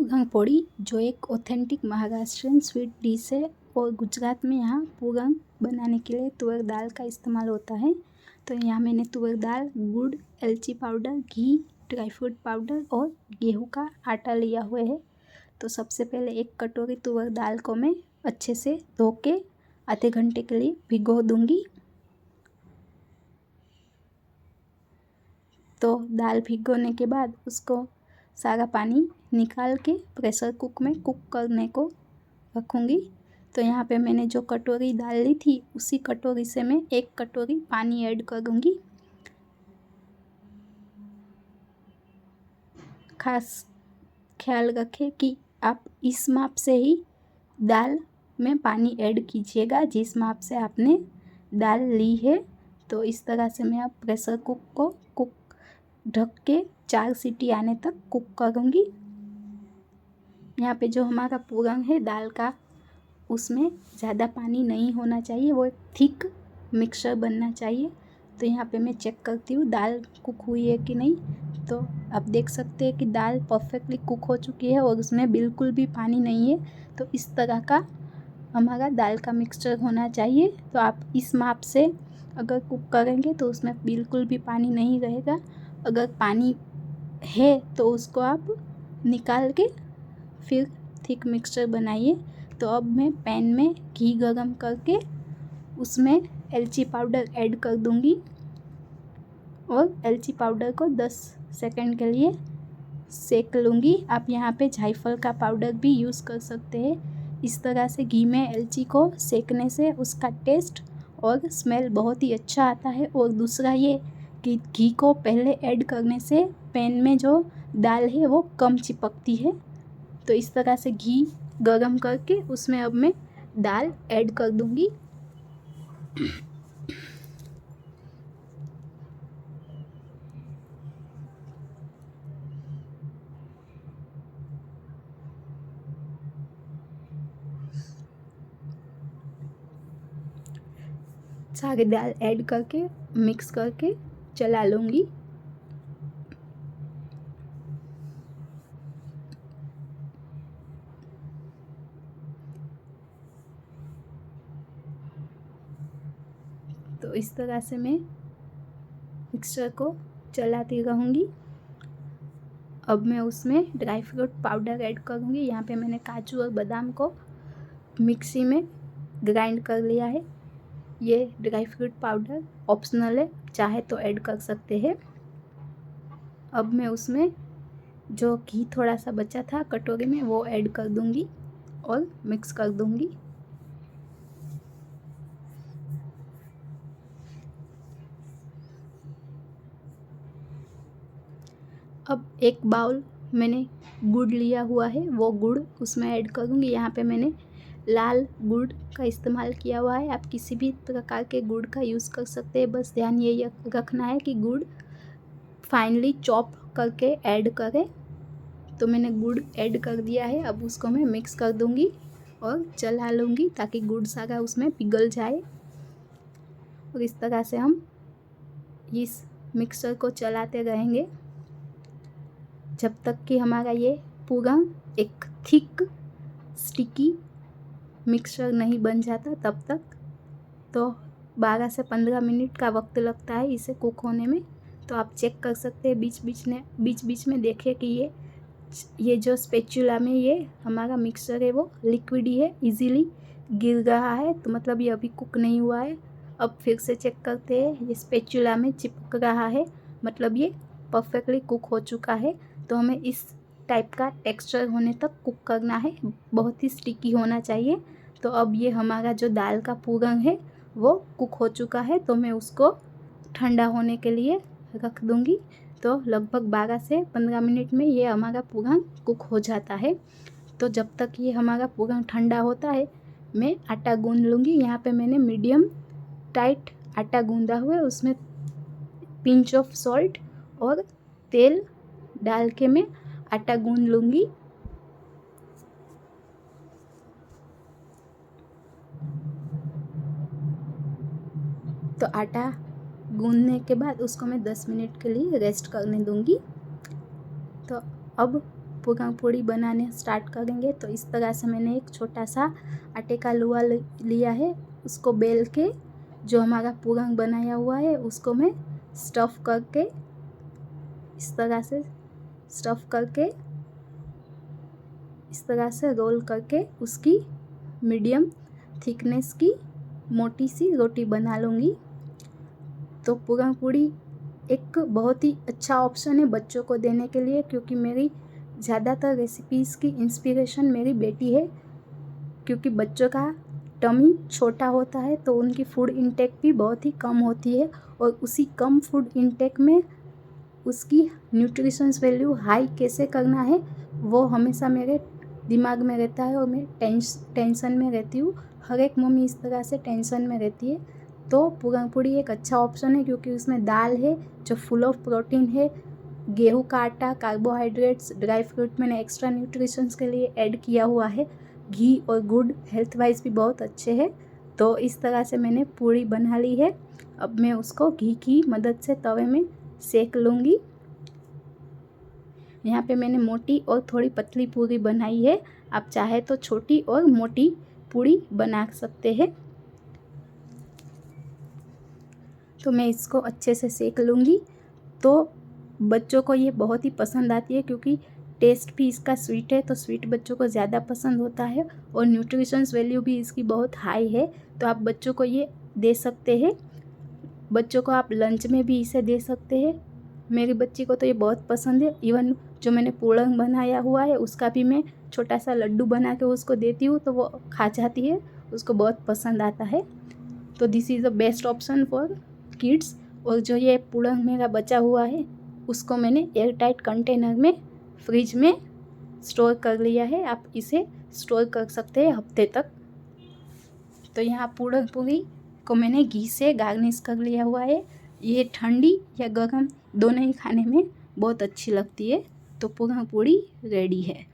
पुरणपोळी जो एक authentic Maharashtrian sweet dish है और गुजरात में यहाँ पुरण बनाने के लिए तुअर दाल का इस्तेमाल होता है। तो यहाँ मैंने तुअर दाल, गुड़, इलायची पाउडर, घी, ड्राई फ्रूट पाउडर और गेहूं का आटा लिया हुआ है। तो सबसे पहले एक कटोरी तुअर दाल को मैं अच्छे से धो के आधे घंटे के लिए भिगो दूंगी। तो दाल भिगोने के बाद उसको सारा पानी निकाल के प्रेशर कुक में कुक करने को रखूँगी। तो यहाँ पे मैंने जो कटोरी दाल ली थी उसी कटोरी से मैं 1 कटोरी पानी ऐड करूँगी। खास ख्याल रखें कि आप इस माप से ही दाल में पानी ऐड कीजिएगा जिस माप से आपने दाल ली है। तो इस तरह से मैं अब प्रेशर कुक को ढक के 4 सीटी आने तक कुक करूँगी। यहाँ पे जो हमारा पूरन है दाल का उसमें ज़्यादा पानी नहीं होना चाहिए, वो एक थिक मिक्सचर बनना चाहिए। तो यहाँ पे मैं चेक करती हूँ दाल कुक हुई है कि नहीं। तो आप देख सकते हैं कि दाल परफेक्टली कुक हो चुकी है और उसमें बिल्कुल भी पानी नहीं है। तो इस तरह का हमारा दाल का मिक्सचर होना चाहिए। तो आप इस माप से अगर कुक करेंगे तो उसमें बिल्कुल भी पानी नहीं रहेगा। अगर पानी है तो उसको आप निकाल के फिर थिक मिक्सचर बनाइए। तो अब मैं पैन में घी गरम करके उसमें इलायची पाउडर ऐड कर दूंगी और इलायची पाउडर को 10 सेकंड के लिए सेक लूँगी। आप यहाँ पे जायफल का पाउडर भी यूज़ कर सकते हैं। इस तरह से घी में इलायची को सेकने से उसका टेस्ट और स्मेल बहुत ही अच्छा आता है। और दूसरा ये कि घी को पहले ऐड करने से पैन में जो दाल है वो कम चिपकती है। तो इस तरह से घी गरम करके उसमें अब मैं दाल ऐड कर दूंगी। सारी दाल ऐड करके मिक्स करके चला लूँगी। तो इस तरह से मैं मिक्सचर को चलाती रहूँगी। अब मैं उसमें ड्राई फ्रूट पाउडर ऐड करूँगी। यहाँ पे मैंने काजू और बादाम को मिक्सी में ग्राइंड कर लिया है। ये ड्राई फ्रूट पाउडर ऑप्शनल है, चाहे तो ऐड कर सकते हैं। अब मैं उसमें जो घी थोड़ा सा बचा था कटोरी में वो ऐड कर दूँगी और मिक्स कर दूँगी। अब एक बाउल मैंने गुड़ लिया हुआ है, वो गुड़ उसमें ऐड करूँगी। यहाँ पे मैंने लाल गुड़ का इस्तेमाल किया हुआ है। आप किसी भी प्रकार के गुड़ का यूज़ कर सकते हैं। बस ध्यान ये रखना है कि गुड़ फाइनली चॉप करके ऐड करें। तो मैंने गुड़ ऐड कर दिया है। अब उसको मैं मिक्स कर दूँगी और चला लूँगी ताकि गुड़ सारा उसमें पिघल जाए। और इस तरह से हम इस मिक्सचर को चलाते रहेंगे जब तक कि हमारा ये पूरन एक थिक स्टिकी मिक्सचर नहीं बन जाता तब तक। तो 12 से 15 मिनट का वक्त लगता है इसे कुक होने में। तो आप चेक कर सकते हैं बीच बीच में देखें कि ये जो स्पैचुला में ये हमारा मिक्सचर है वो लिक्विड ही है, इजीली गिर रहा है। तो मतलब ये अभी कुक नहीं हुआ है। अब फिर से चेक करते हैं, ये स्पैचुला में चिपक रहा है, मतलब ये परफेक्टली कुक हो चुका है। तो हमें इस टाइप का टेक्सचर होने तक कुक करना है, बहुत ही स्टिकी होना चाहिए। तो अब ये हमारा जो दाल का पूरन है वो कुक हो चुका है। तो मैं उसको ठंडा होने के लिए रख दूँगी। तो लगभग 12 से 15 मिनट में ये हमारा पूरन कुक हो जाता है। तो जब तक ये हमारा पूरन ठंडा होता है मैं आटा गूँध लूँगी। यहाँ पे मैंने मीडियम टाइट आटा गूँधा हुआ है, उसमें पिंच ऑफ सॉल्ट और तेल डाल के मैं आटा गूँध लूँगी। तो आटा गूँधने के बाद उसको मैं 10 मिनट के लिए रेस्ट करने दूँगी। तो अब पूरन पूड़ी बनाने स्टार्ट करेंगे। तो इस तरह से मैंने एक छोटा सा आटे का लोआ लिया है, उसको बेल के जो हमारा पूरन बनाया हुआ है उसको मैं स्टफ़ करके इस तरह से इस तरह से रोल करके उसकी मीडियम थिकनेस की मोटी सी रोटी बना लूँगी। तो पूरन पूड़ी एक बहुत ही अच्छा ऑप्शन है बच्चों को देने के लिए, क्योंकि मेरी ज़्यादातर रेसिपीज़ की इंस्पिरेशन मेरी बेटी है। क्योंकि बच्चों का टमी छोटा होता है तो उनकी फूड इंटेक भी बहुत ही कम होती है, और उसी कम फूड इंटेक में उसकी न्यूट्रिशंस वैल्यू हाई कैसे करना है वो हमेशा मेरे दिमाग में रहता है, और मैं टेंशन में रहती हूँ। हर एक मम्मी इस तरह से टेंशन में रहती है। तो पूरन पूड़ी एक अच्छा ऑप्शन है, क्योंकि उसमें दाल है जो फुल ऑफ प्रोटीन है, गेहूं का आटा, कार्बोहाइड्रेट्स, ड्राई फ्रूट मैंने एक्स्ट्रा न्यूट्रिशंस के लिए ऐड किया हुआ है, घी और गुड़ हेल्थ वाइज भी बहुत अच्छे हैं। तो इस तरह से मैंने पूड़ी बना ली है। अब मैं उसको घी की मदद से तवे में सेक लूँगी। यहाँ पे मैंने मोटी और थोड़ी पतली पूड़ी बनाई है, आप चाहे तो छोटी और मोटी पूड़ी बना सकते हैं। तो मैं इसको अच्छे से सेक लूँगी। तो बच्चों को ये बहुत ही पसंद आती है, क्योंकि टेस्ट भी इसका स्वीट है, तो स्वीट बच्चों को ज़्यादा पसंद होता है, और न्यूट्रिशंस वैल्यू भी इसकी बहुत हाई है। तो आप बच्चों को ये दे सकते हैं। बच्चों को आप लंच में भी इसे दे सकते हैं। मेरी बच्ची को तो ये बहुत पसंद है। इवन जो मैंने पूरन बनाया हुआ है उसका भी मैं छोटा सा लड्डू बना के उसको देती हूँ, तो वो खा जाती है, उसको बहुत पसंद आता है। तो this is the best option for kids. और जो ये पूरन मेरा बचा हुआ है उसको मैंने एयर टाइट कंटेनर में फ्रिज में स्टोर कर लिया है। आप इसे स्टोर कर सकते हैं हफ्ते तक। तो यहाँ पूरन पूड़ी को मैंने घी से गार्निश कर लिया हुआ है। ये ठंडी या गर्म दोनों ही खाने में बहुत अच्छी लगती है। तो पूरन पूड़ी रेडी है।